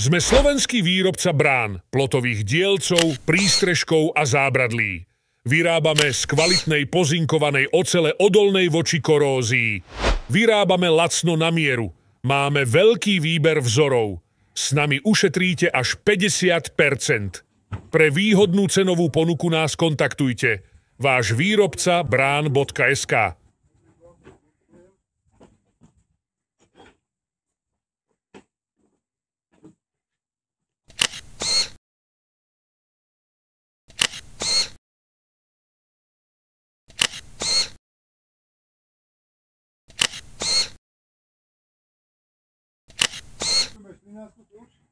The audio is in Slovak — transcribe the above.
Sme slovenský výrobca brán, plotových dielcov, prístrežkov a zábradlí. Vyrábame z kvalitnej pozinkovanej ocele odolnej voči korózii. Vyrábame lacno na mieru. Máme veľký výber vzorov. S nami ušetríte až 50%. Pre výhodnú cenovú ponuku nás kontaktujte. Váš výrobca brán.sk. Máš 13 kľúč?